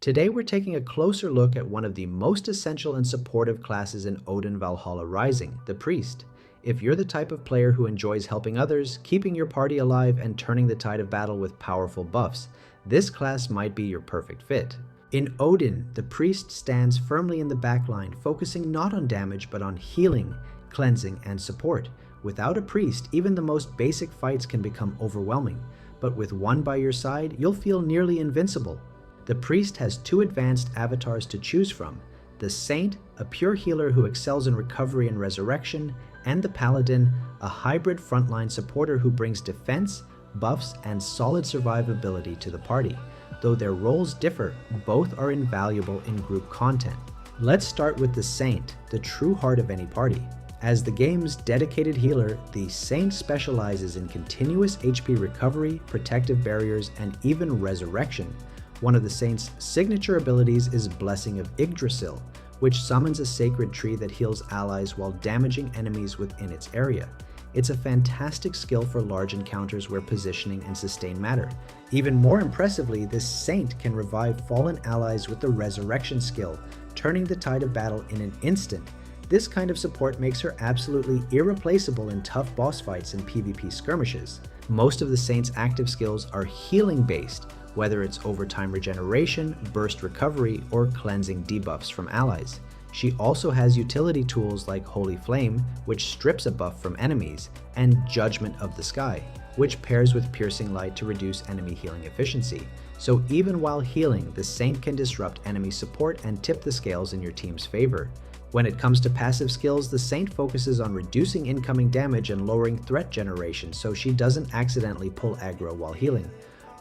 Today we're taking a closer look at one of the most essential and supportive classes in Odin Valhalla Rising, the Priest. If you're the type of player who enjoys helping others, keeping your party alive, and turning the tide of battle with powerful buffs, this class might be your perfect fit. In Odin, the Priest stands firmly in the backline, focusing not on damage but on healing, cleansing, and support. Without a Priest, even the most basic fights can become overwhelming, but with one by your side, you'll feel nearly invincible. The Priest has two advanced avatars to choose from: the Saint, a pure healer who excels in recovery and resurrection, and the Paladin, a hybrid frontline supporter who brings defense, buffs, and solid survivability to the party. Though their roles differ, both are invaluable in group content. Let's start with the Saint, the true heart of any party. As the game's dedicated healer, the Saint specializes in continuous HP recovery, protective barriers, and even resurrection. One of the Saint's signature abilities is Blessing of Yggdrasil, which summons a sacred tree that heals allies while damaging enemies within its area. It's a fantastic skill for large encounters where positioning and sustain matter. Even more impressively, this Saint can revive fallen allies with the Resurrection skill, turning the tide of battle in an instant. This kind of support makes her absolutely irreplaceable in tough boss fights and PvP skirmishes. Most of the Saint's active skills are healing based, whether it's overtime regeneration, burst recovery, or cleansing debuffs from allies. She also has utility tools like Holy Flame, which strips a buff from enemies, and Judgment of the Sky, which pairs with Piercing Light to reduce enemy healing efficiency. So even while healing, the Saint can disrupt enemy support and tip the scales in your team's favor. When it comes to passive skills, the Saint focuses on reducing incoming damage and lowering threat generation so she doesn't accidentally pull aggro while healing.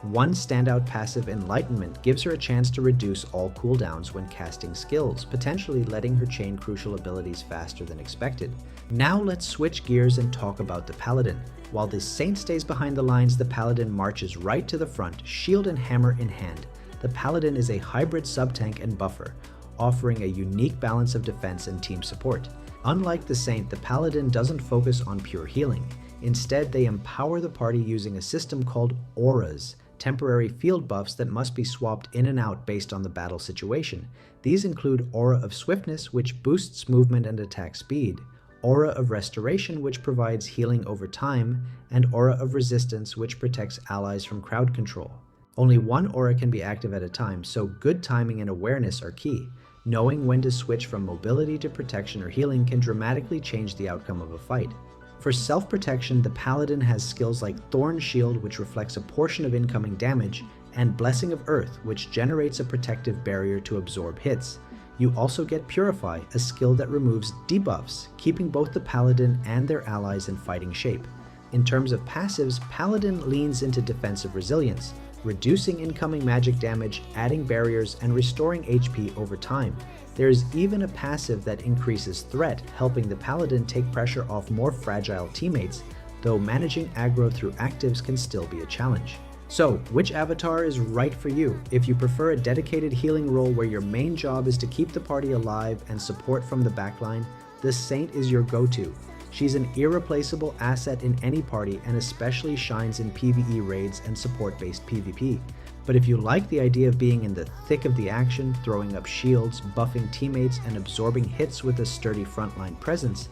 One standout passive, Enlightenment, gives her a chance to reduce all cooldowns when casting skills, potentially letting her chain crucial abilities faster than expected. Now let's switch gears and talk about the Paladin. While the Saint stays behind the lines, the Paladin marches right to the front, shield and hammer in hand. The Paladin is a hybrid sub-tank and buffer, offering a unique balance of defense and team support. Unlike the Saint, the Paladin doesn't focus on pure healing. Instead, they empower the party using a system called auras, temporary field buffs that must be swapped in and out based on the battle situation. These include Aura of Swiftness, which boosts movement and attack speed, Aura of Restoration, which provides healing over time, and Aura of Resistance, which protects allies from crowd control. Only one aura can be active at a time, so good timing and awareness are key. Knowing when to switch from mobility to protection or healing can dramatically change the outcome of a fight. For self-protection, the Paladin has skills like Thorn Shield, which reflects a portion of incoming damage, and Blessing of Earth, which generates a protective barrier to absorb hits. You also get Purify, a skill that removes debuffs, keeping both the Paladin and their allies in fighting shape. In terms of passives, Paladin leans into defensive resilience, reducing incoming magic damage, adding barriers, and restoring HP over time. There is even a passive that increases threat, helping the Paladin take pressure off more fragile teammates, though managing aggro through actives can still be a challenge. So, which avatar is right for you? If you prefer a dedicated healing role where your main job is to keep the party alive and support from the backline, the Saint is your go-to. She's an irreplaceable asset in any party and especially shines in PvE raids and support-based PvP. But if you like the idea of being in the thick of the action, throwing up shields, buffing teammates, and absorbing hits with a sturdy frontline presence,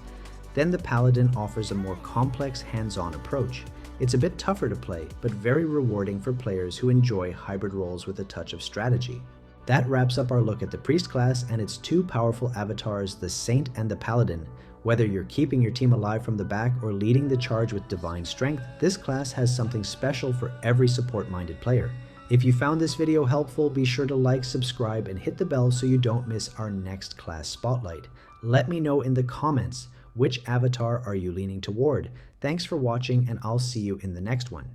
then the Paladin offers a more complex hands-on approach. It's a bit tougher to play, but very rewarding for players who enjoy hybrid roles with a touch of strategy. That wraps up our look at the Priest class and its two powerful avatars, the Saint and the Paladin. Whether you're keeping your team alive from the back or leading the charge with divine strength, this class has something special for every support-minded player. If you found this video helpful, be sure to like, subscribe, and hit the bell so you don't miss our next class spotlight. Let me know in the comments, which avatar are you leaning toward? Thanks for watching, and I'll see you in the next one.